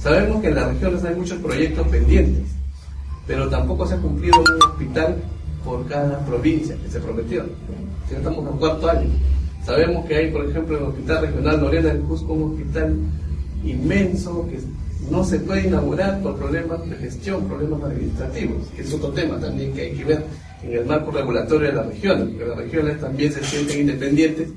Sabemos que en las regiones hay muchos proyectos pendientes, pero tampoco se ha cumplido un hospital por cada provincia que se prometió. Ya estamos en cuarto año. Sabemos que hay, por ejemplo, en el Hospital Regional Noriega del Cusco, un hospital inmenso que no se puede inaugurar por problemas de gestión, problemas administrativos, que es otro tema también que hay que ver en el marco regulatorio de las regiones, porque las regiones también se sienten independientes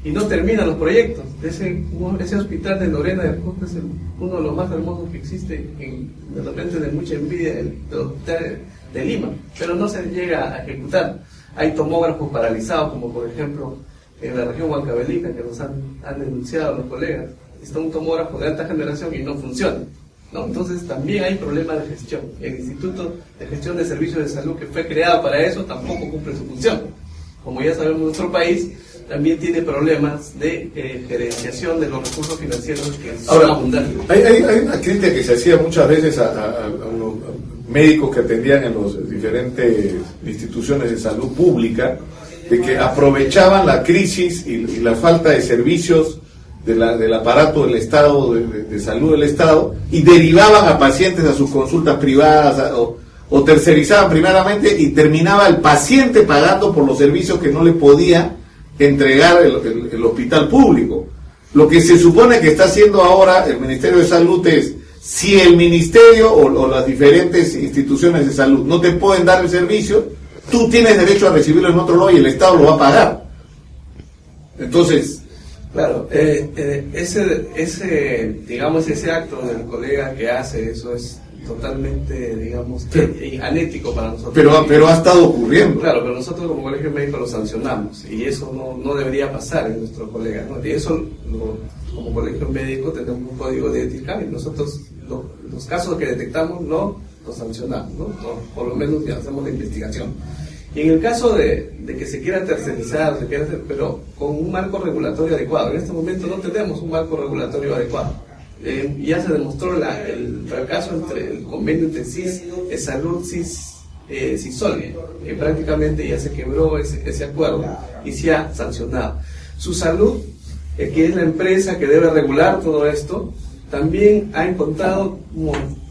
y no terminan los proyectos. Ese hospital de Lorena del Cusco es uno de los más hermosos que existe, de repente de mucha envidia del hospital de Lima, pero no se llega a ejecutar. Hay tomógrafos paralizados, como por ejemplo en la región Huancavelica, que nos han denunciado los colegas. Está un tomógrafo de alta generación y no funciona, ¿no? Entonces también hay problemas de gestión. El Instituto de Gestión de Servicios de Salud, que fue creado para eso, tampoco cumple su función. Como ya sabemos, nuestro país también tiene problemas de gerenciación de los recursos financieros que son abundantes. Hay una crítica que se hacía muchas veces a los médicos que atendían en las diferentes instituciones de salud pública, de que aprovechaban la crisis y la falta de servicios del aparato del Estado, de salud del Estado, y derivaban a pacientes a sus consultas privadas o tercerizaban primeramente, y terminaba el paciente pagando por los servicios que no le podía entregar el hospital público. Lo que se supone que está haciendo ahora el Ministerio de Salud es, si el Ministerio o las diferentes instituciones de salud no te pueden dar el servicio, tú tienes derecho a recibirlo en otro lado y el Estado lo va a pagar. Entonces, claro, ese acto del colega que hace eso es totalmente, digamos, anético para nosotros. Pero ha estado ocurriendo. Claro, pero nosotros como colegio médico lo sancionamos y eso no debería pasar en nuestro colega, ¿no? Y eso, como colegio médico, tenemos un código de ética y nosotros los casos que detectamos no los sancionamos, ¿no? Por lo menos ya hacemos la investigación. Y en el caso de que se quiera tercerizar, pero con un marco regulatorio adecuado. En este momento no tenemos un marco regulatorio adecuado. Ya se demostró el fracaso entre el convenio entre CIS, Salud, CISOL, que prácticamente ya se quebró ese acuerdo y se ha sancionado. Su Salud, que es la empresa que debe regular todo esto, también ha encontrado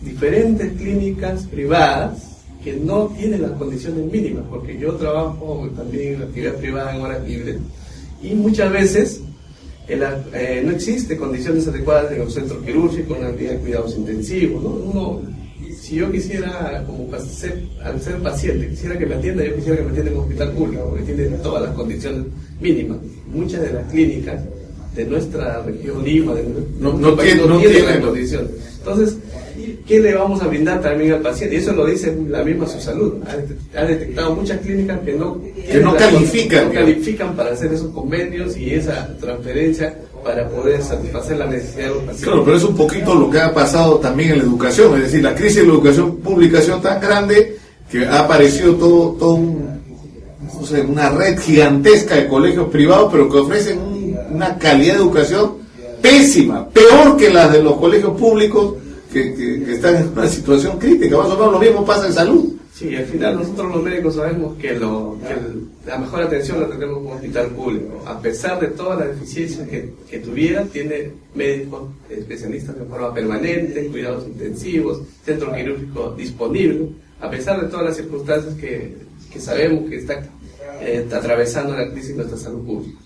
diferentes clínicas privadas que no tienen las condiciones mínimas, porque yo trabajo también en la actividad privada en horas libres y muchas veces no existe condiciones adecuadas en los centros quirúrgicos, en la actividad de cuidados intensivos, ¿no? Si yo quisiera, al ser paciente, quisiera que me atienda, yo quisiera que me atienda en un hospital público, porque tiene todas las condiciones mínimas. Muchas de las clínicas de nuestra región Lima, no tienen las condiciones. Entonces, ¿qué le vamos a brindar también al paciente? Y eso lo dice la misma Su Salud. Ha detectado muchas clínicas que no califican para hacer esos convenios y esa transferencia para poder satisfacer la necesidad de los pacientes. Claro, pero es un poquito lo que ha pasado también en la educación, es decir, la crisis de la educación pública ha sido tan grande que ha aparecido una red gigantesca de colegios privados, pero que ofrecen una calidad de educación pésima, peor que la de los colegios públicos que están en una situación crítica. Más o menos lo mismo pasa en salud. Sí, al final nosotros los médicos sabemos que la mejor atención la tenemos en un hospital público. A pesar de todas las deficiencias que tuviera, tiene médicos especialistas de forma permanente, cuidados intensivos, centro quirúrgico disponible, a pesar de todas las circunstancias que sabemos que está atravesando la crisis de nuestra salud pública.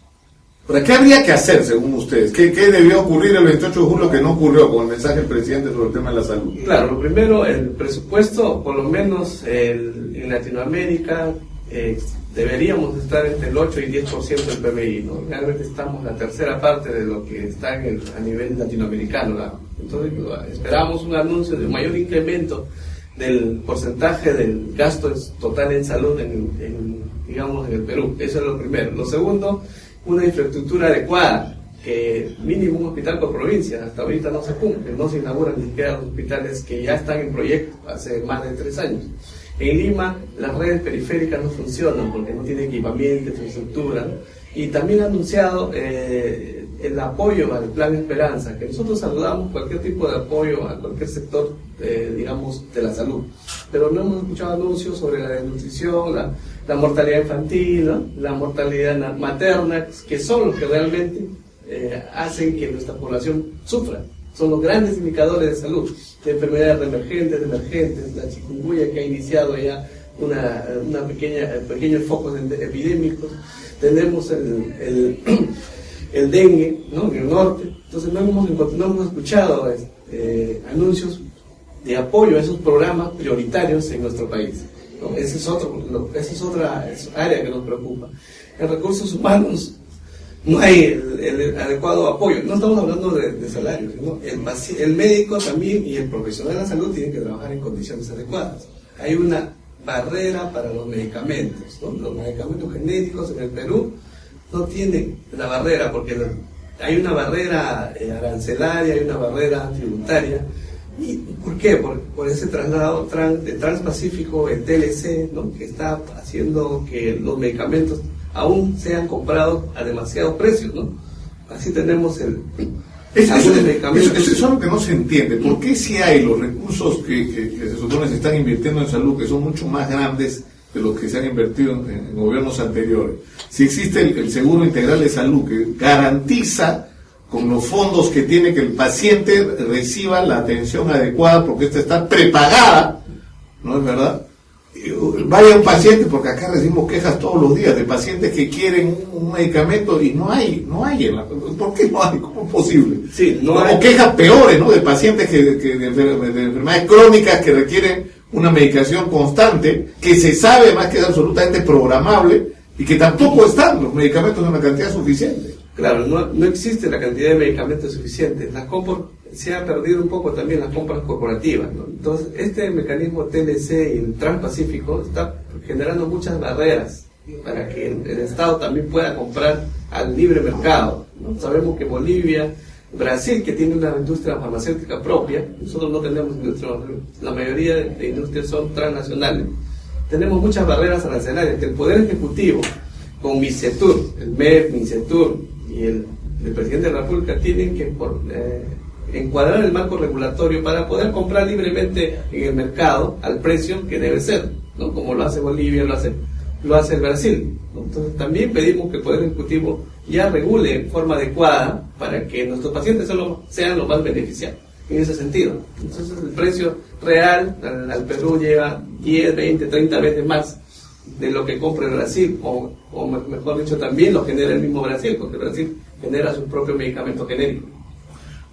¿Qué habría que hacer según ustedes? ¿Qué debió ocurrir el 28 de julio que no ocurrió con el mensaje del presidente sobre el tema de la salud? Claro, lo primero, el presupuesto, por lo menos en Latinoamérica, deberíamos estar entre el 8 y 10% del PBI, ¿no? Realmente estamos la tercera parte de lo que está a nivel latinoamericano, ¿no? Entonces esperamos un anuncio de mayor incremento del porcentaje del gasto total en salud digamos en el Perú. Eso es lo primero. Lo segundo, una infraestructura adecuada, mínimo un hospital por provincia. Hasta ahorita no se cumple, no se inauguran ni siquiera los hospitales que ya están en proyecto hace más de 3 años. En Lima las redes periféricas no funcionan porque no tienen equipamiento, infraestructura, y también ha anunciado el apoyo al Plan Esperanza, que nosotros saludamos cualquier tipo de apoyo a cualquier sector, digamos, de la salud, pero no hemos escuchado anuncios sobre la desnutrición, la mortalidad infantil, ¿no? La mortalidad materna, que son los que realmente hacen que nuestra población sufra. son los grandes indicadores de salud, de enfermedades emergentes, la chikungunya que ha iniciado ya pequeños focos epidémicos, tenemos el dengue, ¿no?, en el norte. Entonces no hemos escuchado anuncios de apoyo a esos programas prioritarios en nuestro país, ¿no? Esa es otra área que nos preocupa. En recursos humanos no hay el adecuado apoyo. No estamos hablando de salarios, ¿no? El médico también y el profesional de la salud tienen que trabajar en condiciones adecuadas. Hay una barrera para los medicamentos, ¿no? Los medicamentos genéricos en el Perú no tienen la barrera, porque hay una barrera arancelaria, hay una barrera tributaria. ¿Y por qué? Por ese traslado de Transpacífico, el TLC, ¿no?, que está haciendo que los medicamentos aún sean comprados a demasiados precios, ¿no? Así tenemos eso es lo que no se entiende. ¿Por qué si hay los recursos que se supone se están invirtiendo en salud, que son mucho más grandes de los que se han invertido en gobiernos anteriores? Si existe el seguro integral de salud que garantiza con los fondos que tiene que el paciente reciba la atención adecuada, porque esta está prepagada, ¿no es verdad? Vaya un paciente, porque acá recibimos quejas todos los días de pacientes que quieren un medicamento y no hay ¿por qué no hay? ¿Cómo es posible? Sí, o quejas peores, ¿no?, de pacientes de enfermedades crónicas que requieren una medicación constante, que se sabe más que es absolutamente programable y que tampoco están los medicamentos en una cantidad suficiente. Claro, no existe la cantidad de medicamentos suficientes. Se ha perdido un poco también las compras corporativas, ¿no? Entonces, este mecanismo TLC y el Transpacífico está generando muchas barreras para que el Estado también pueda comprar al libre mercado, ¿no? Sabemos que Bolivia, Brasil, que tiene una industria farmacéutica propia, nosotros no tenemos industria, la mayoría de industrias son transnacionales. Tenemos muchas barreras arancelarias que el Poder Ejecutivo, con MINCETUR, el MEF, MINCETUR y el presidente de la República tienen que encuadrar el marco regulatorio para poder comprar libremente en el mercado al precio que debe ser, ¿no?, como lo hace Bolivia, lo hace el Brasil, ¿no? Entonces también pedimos que el Poder Ejecutivo ya regule en forma adecuada para que nuestros pacientes sean los más beneficiados en ese sentido. Entonces el precio real al Perú llega 10, 20, 30 veces más de lo que compra el Brasil, o mejor dicho, también lo genera el mismo Brasil, porque Brasil genera su propio medicamento genérico.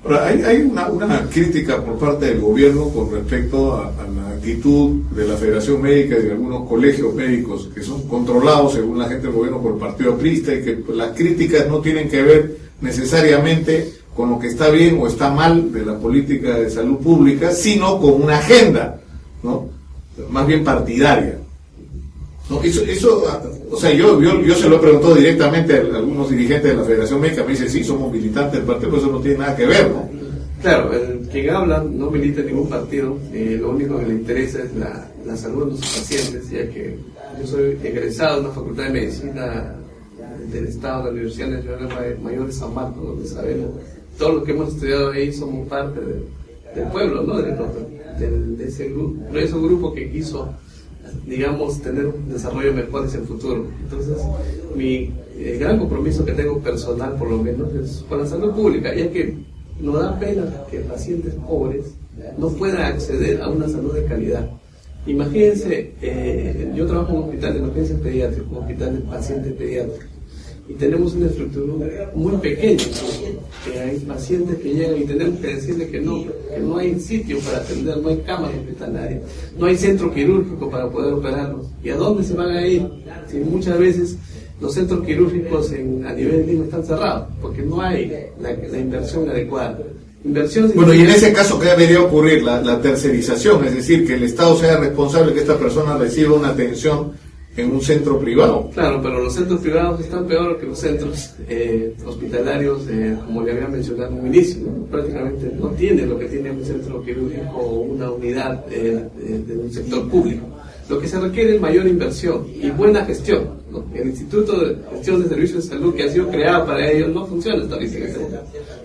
Ahora, hay una crítica por parte del gobierno con respecto a la actitud de la Federación Médica y de algunos colegios médicos que son controlados, según la gente del gobierno, por el Partido Aprista, y que las críticas no tienen que ver necesariamente con lo que está bien o está mal de la política de salud pública, sino con una agenda, ¿no?, más bien partidaria. No, eso, o sea, yo se lo he preguntado directamente a algunos dirigentes de la Federación Médica, me dicen, sí, somos militantes del partido, pero eso no tiene nada que ver, ¿no? Claro, quien habla no milita en ningún partido, lo único que le interesa es la salud de nuestros pacientes, ya que yo soy egresado de una facultad de medicina del Estado, de la Universidad Nacional Mayor de San Marcos, donde sabemos, todos los que hemos estudiado ahí somos parte del pueblo, ¿no?, de ese grupo que quiso, digamos, tener un desarrollo mejor hacia el futuro. Entonces, el gran compromiso que tengo personal, por lo menos, es con la salud pública, ya que nos da pena que pacientes pobres no puedan acceder a una salud de calidad. Imagínense, yo trabajo en un hospital de emergencias pediátricas, un hospital de pacientes pediátricos, y tenemos una estructura muy pequeña, que hay pacientes que llegan y tenemos que decirles que no hay sitio para atender, no hay camas hospitalarias, no hay centro quirúrgico para poder operarlos. ¿Y a dónde se van a ir? Si muchas veces los centros quirúrgicos a nivel de Lima están cerrados, porque no hay la inversión adecuada. Bueno, y en ese caso, ¿qué debería ocurrir? La tercerización, es decir, que el Estado sea responsable que esta persona reciba una atención en un centro privado. Claro, pero los centros privados están peor que los centros hospitalarios, como le había mencionado en un inicio, ¿no? Prácticamente no tiene lo que tiene un centro quirúrgico o una unidad de un sector público. Lo que se requiere es mayor inversión y buena gestión, ¿no? El Instituto de Gestión de Servicios de Salud que ha sido creado para ellos no funciona esta licitación.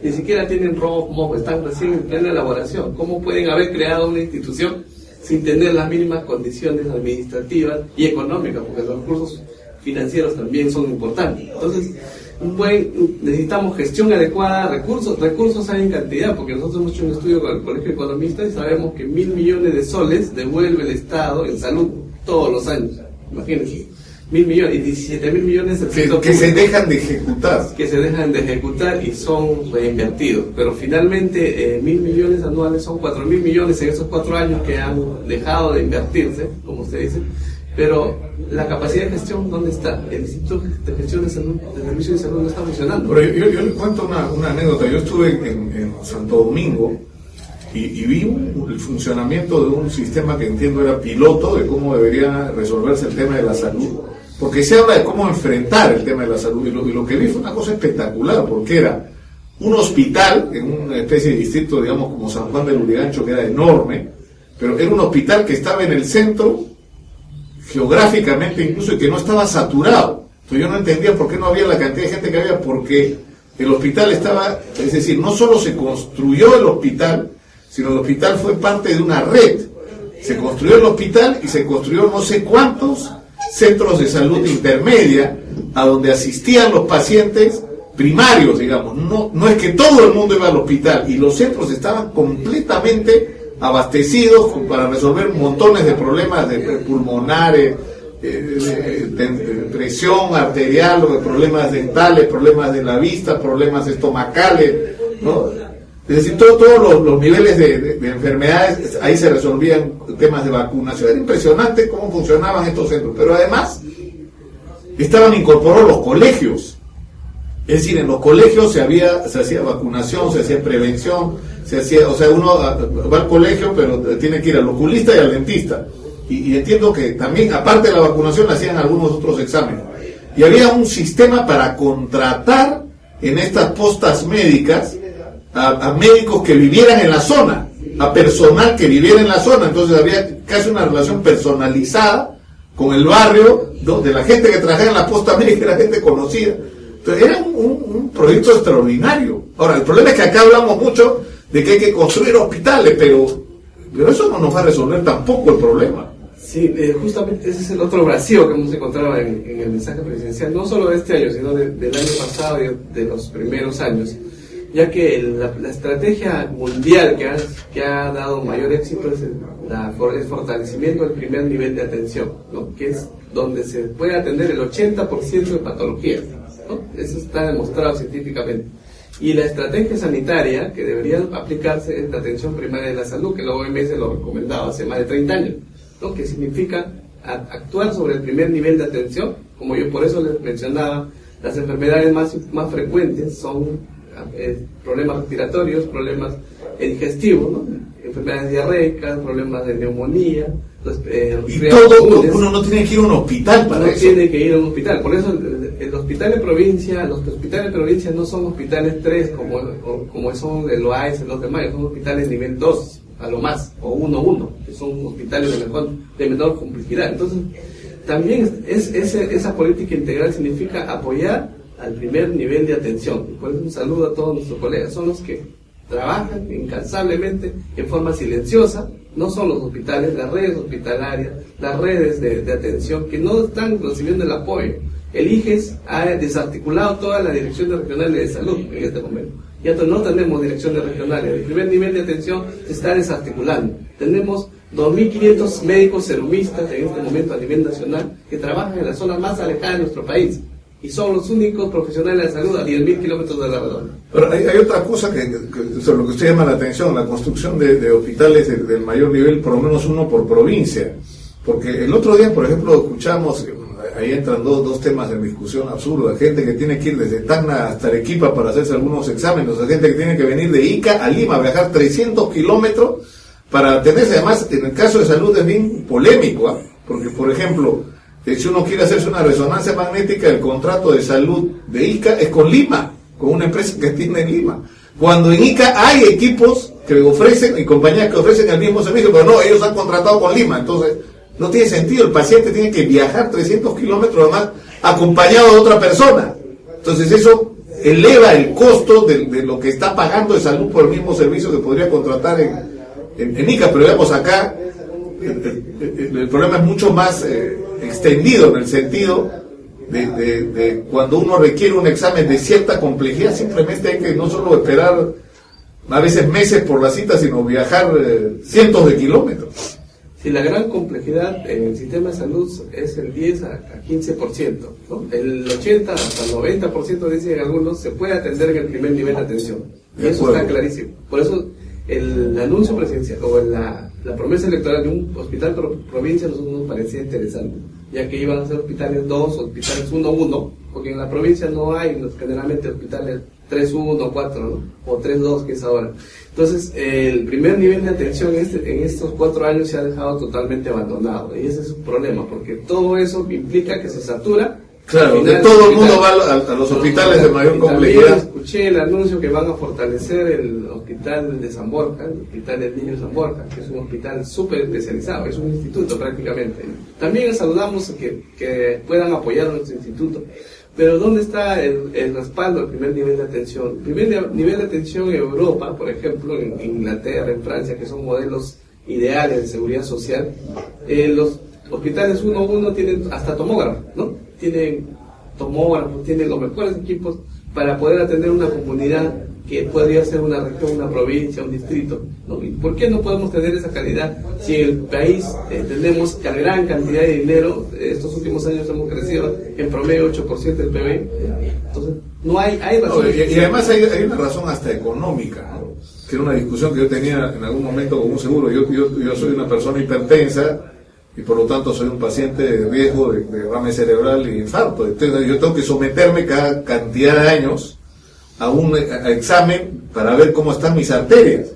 Ni siquiera tienen ROF, están recién en plena elaboración. ¿Cómo pueden haber creado una institución sin tener las mínimas condiciones administrativas y económicas? Porque los recursos financieros también son importantes. Entonces, necesitamos gestión adecuada, recursos hay en cantidad, porque nosotros hemos hecho un estudio con el Colegio de Economistas y sabemos que 1.000 millones de soles devuelve el Estado en salud todos los años. Imagínense, 1.000 millones y 17.000 millones que se dejan de ejecutar. Que se dejan de ejecutar y son reinvertidos. Pero finalmente 1.000 millones anuales son 4.000 millones en esos 4 años que han dejado de invertirse, como usted dice. Pero la capacidad de gestión, ¿dónde está? El Instituto de Gestión de Salud, el Servicio de Salud no está funcionando. Pero yo les cuento una anécdota. Yo estuve en Santo Domingo y vi el funcionamiento de un sistema que entiendo era piloto de cómo debería resolverse el tema de la salud. Porque se habla de cómo enfrentar el tema de la salud. Y lo que vi fue una cosa espectacular, porque era un hospital en una especie de distrito, digamos, como San Juan del Lurigancho, que era enorme, pero era un hospital que estaba en el centro, geográficamente incluso, y que no estaba saturado. Entonces yo no entendía por qué no había la cantidad de gente que había, porque el hospital estaba, es decir, no solo se construyó el hospital, sino el hospital fue parte de una red. Se construyó el hospital y se construyó no sé cuántos centros de salud intermedia a donde asistían los pacientes primarios, digamos. No es que todo el mundo iba al hospital, y los centros estaban completamente abastecidos para resolver montones de problemas de pulmonares, de presión arterial, problemas dentales, problemas de la vista, problemas estomacales, ¿no? Es decir, todos los niveles de enfermedades, ahí se resolvían temas de vacunación. Era impresionante cómo funcionaban estos centros, pero además estaban incorporados los colegios. Es decir, en los colegios se hacía vacunación, se hacía prevención, o sea, uno va al colegio, pero tiene que ir al oculista y al dentista. Y entiendo que también, aparte de la vacunación, hacían algunos otros exámenes. Y había un sistema para contratar en estas postas médicas a médicos que vivieran en la zona, a personal que viviera en la zona. Entonces había casi una relación personalizada con el barrio, de la gente que trabajaba en la posta médica, era gente conocida. Entonces era un proyecto extraordinario. Ahora, el problema es que acá hablamos mucho de que hay que construir hospitales, pero eso no nos va a resolver tampoco el problema. Sí, justamente ese es el otro vacío que hemos encontrado en el mensaje presidencial, no solo de este año, sino del año pasado y de los primeros años, ya que la estrategia mundial que ha dado mayor éxito es el fortalecimiento del primer nivel de atención, ¿no? Que es donde se puede atender el 80% de patologías, ¿no? Eso está demostrado científicamente. Y la estrategia sanitaria que debería aplicarse es la atención primaria de la salud, que la OMS lo recomendaba hace más de 30 años, ¿no? Que significa actuar sobre el primer nivel de atención. Como yo por eso les mencionaba, las enfermedades más frecuentes son problemas respiratorios, problemas digestivos, ¿no? Enfermedades diarreicas, problemas de neumonía. Y todo, uno no tiene que ir a un hospital para eso. No tiene que ir a un hospital. Por eso el hospital de provincia, los hospitales de provincia no son hospitales 3 como son el OAS, los demás, son hospitales nivel 2 a lo más, o 1-1, que son hospitales de menor complejidad. Entonces, también esa política integral significa apoyar al primer nivel de atención. Por eso un saludo a todos nuestros colegas, son los que trabajan incansablemente en forma silenciosa, no son los hospitales, las redes hospitalarias, las redes de atención que no están recibiendo el apoyo. El IGES ha desarticulado todas las direcciones regionales de salud en este momento. Ya no tenemos direcciones regionales. El primer nivel de atención se está desarticulando. Tenemos 2.500 médicos serumistas en este momento a nivel nacional que trabajan en las zonas más alejadas de nuestro país. Y son los únicos profesionales de salud a 10.000 kilómetros de la redonda. Pero hay otra cosa que sobre lo que usted llama la atención, la construcción de hospitales del mayor nivel, por lo menos uno por provincia. Porque el otro día, por ejemplo, escuchamos, ahí entran dos temas en discusión absurda, gente que tiene que ir desde Tacna hasta Arequipa para hacerse algunos exámenes, o gente que tiene que venir de Ica a Lima, viajar 300 kilómetros para atenderse. Además, en el caso de salud es bien polémico, ¿eh? Porque, por ejemplo, si uno quiere hacerse una resonancia magnética, el contrato de salud de Ica es con Lima, con una empresa que tiene en Lima. Cuando en Ica hay equipos que ofrecen y compañías que ofrecen el mismo servicio, pero no, ellos han contratado con Lima. Entonces, no tiene sentido. El paciente tiene que viajar 300 kilómetros además acompañado de otra persona. Entonces, eso eleva el costo de lo que está pagando de salud por el mismo servicio que podría contratar en Ica. Pero digamos, acá el problema es mucho más extendido, en el sentido de cuando uno requiere un examen de cierta complejidad, simplemente hay que no solo esperar a veces meses por la cita, sino viajar cientos de kilómetros. Sí, la gran complejidad en el sistema de salud es el 10 a 15%, ¿no? El 80 hasta el 90% dicen algunos se puede atender en el primer nivel de atención. Y eso está clarísimo. Por eso el anuncio presidencial o la promesa electoral de un hospital provincia a nosotros nos parecía interesante, ya que iban a ser hospitales 2, hospitales 1-1, porque en la provincia no hay generalmente hospitales 3-1, 4, ¿no? O 3-2, que es ahora. Entonces, el primer nivel de atención en estos 4 años se ha dejado totalmente abandonado, y ese es un problema, porque todo eso implica que se satura. Claro, de todo el mundo va a los hospitales de mayor complejidad. También escuché el anuncio que van a fortalecer el hospital de San Borja, el hospital del niño de San Borja, que es un hospital súper especializado, es un instituto prácticamente. También saludamos que puedan apoyar a nuestro instituto. Pero ¿dónde está el respaldo al primer nivel de atención? El primer nivel de atención en Europa, por ejemplo, en Inglaterra, en Francia, que son modelos ideales de seguridad social, los hospitales 1-1 tienen hasta tomógrafo, ¿no? Tienen tomógrafos, tienen los mejores equipos para poder atender una comunidad que podría ser una región, una provincia, un distrito, ¿no? ¿Y por qué no podemos tener esa calidad si en el país tenemos gran cantidad de dinero? Estos últimos años hemos crecido en promedio 8% del PIB. Entonces, no hay razón. No, y además hay una razón hasta económica, ¿no? Que era una discusión que yo tenía en algún momento con un seguro. Yo soy una persona hipertensa y por lo tanto soy un paciente de riesgo de derrame cerebral y infarto. Entonces, yo tengo que someterme cada cantidad de años a un examen para ver cómo están mis arterias.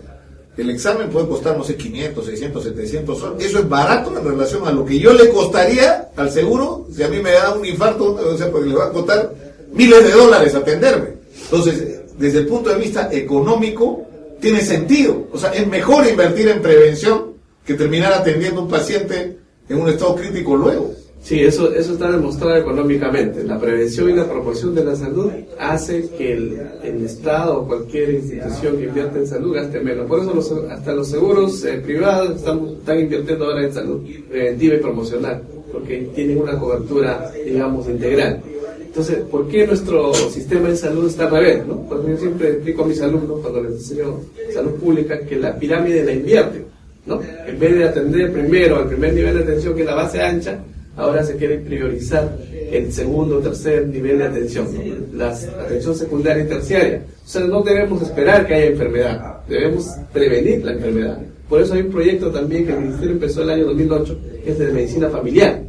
El examen puede costar, no sé, 500, 600, 700 soles. Eso es barato en relación a lo que yo le costaría al seguro si a mí me da un infarto, o sea, porque le va a costar miles de dólares atenderme. Entonces, desde el punto de vista económico, tiene sentido. O sea, es mejor invertir en prevención que terminar atendiendo a un paciente en un estado crítico luego. Sí, eso está demostrado económicamente. La prevención y la promoción de la salud hace que el Estado o cualquier institución que invierta en salud gaste menos. Por eso hasta los seguros privados están invirtiendo ahora en salud preventiva y promocional, porque tienen una cobertura, digamos, integral. Entonces, ¿por qué nuestro sistema de salud está al revés, ¿no? Porque yo siempre explico a mis alumnos, cuando les enseño salud pública, que la pirámide la invierte, ¿no? En vez de atender primero al primer nivel de atención, que es la base ancha, ahora se quiere priorizar el segundo o tercer nivel de atención, ¿no? La atención secundaria y terciaria. O sea, no debemos esperar que haya enfermedad, debemos prevenir la enfermedad. Por eso hay un proyecto también que el Ministerio empezó el año 2008, que es de medicina familiar,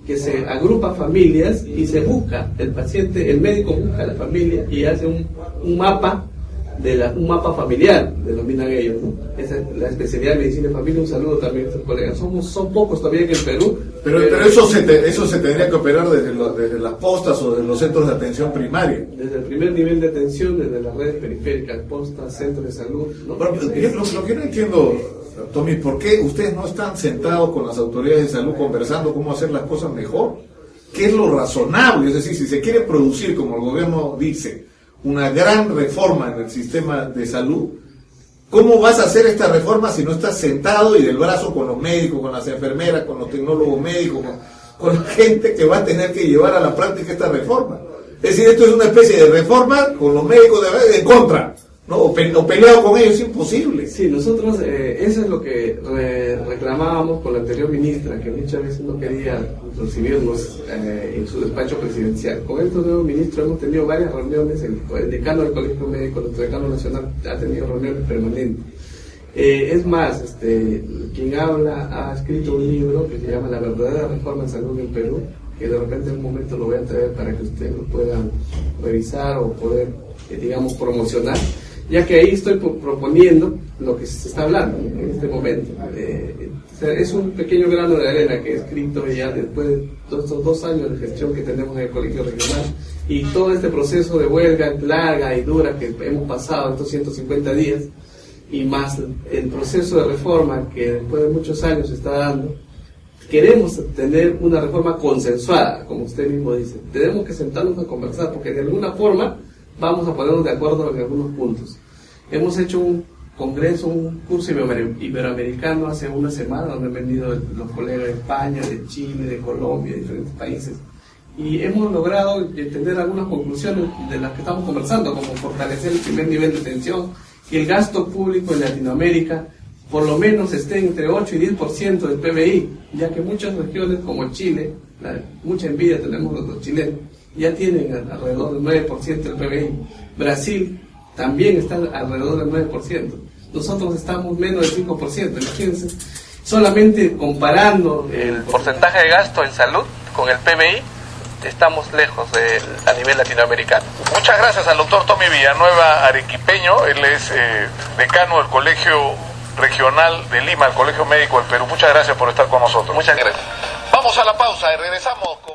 que se agrupa familias y se busca, el paciente, el médico busca a la familia y hace un mapa un mapa familiar, denominan ellos, ¿no? Esa es la especialidad de medicina de familia. Un saludo también a nuestros colegas. Son pocos todavía en el Perú. Pero eso se tendría que operar desde las postas o desde los centros de atención primaria. Desde el primer nivel de atención, desde las redes periféricas, postas, centros de salud, ¿no? Bueno, lo que no entiendo, Tommy, ¿por qué ustedes no están sentados con las autoridades de salud conversando cómo hacer las cosas mejor? ¿Qué es lo razonable? Es decir, si se quiere producir, como el gobierno dice, una gran reforma en el sistema de salud, ¿cómo vas a hacer esta reforma si no estás sentado y del brazo con los médicos, con las enfermeras, con los tecnólogos médicos, con la gente que va a tener que llevar a la práctica esta reforma? Es decir, esto es una especie de reforma con los médicos en contra, ¿no? O peleado con ellos, es imposible. Sí, nosotros, eso es lo que reclamábamos con la anterior ministra, que muchas veces no quería recibirnos en su despacho presidencial. Con estos nuevos ministros hemos tenido varias reuniones, el decano del Colegio Médico, nuestro decano nacional, ha tenido reuniones permanentes. Es más, quien habla ha escrito un libro que se llama La verdadera reforma en salud en Perú, que de repente en un momento lo voy a traer para que ustedes lo puedan revisar o poder, digamos, promocionar, ya que ahí estoy proponiendo lo que se está hablando en este momento. Es un pequeño grano de arena que he escrito ya después de todos estos 2 años de gestión que tenemos en el colegio regional y todo este proceso de huelga larga y dura que hemos pasado estos 150 días y más el proceso de reforma que después de muchos años se está dando. Queremos tener una reforma consensuada, como usted mismo dice. Tenemos que sentarnos a conversar porque de alguna forma vamos a ponernos de acuerdo en algunos puntos. Hemos hecho un congreso, un curso iberoamericano hace una semana donde han venido los colegas de España, de Chile, de Colombia, de diferentes países. y hemos logrado entender algunas conclusiones de las que estamos conversando, como fortalecer el primer nivel de atención, que el gasto público en Latinoamérica por lo menos esté entre 8 y 10% del PBI, ya que muchas regiones como Chile, mucha envidia tenemos los chilenos, ya tienen alrededor del 9% del PBI. Brasil también está alrededor del 9%. Nosotros estamos menos del 5%, imagínense. Solamente comparando el porcentaje de gasto en salud con el PBI, estamos lejos a nivel latinoamericano. Muchas gracias al doctor Tommy Villanueva Arequipeño, él es decano del Colegio Regional de Lima, el Colegio Médico del Perú. Muchas gracias por estar con nosotros. Muchas gracias. Vamos a la pausa y regresamos con...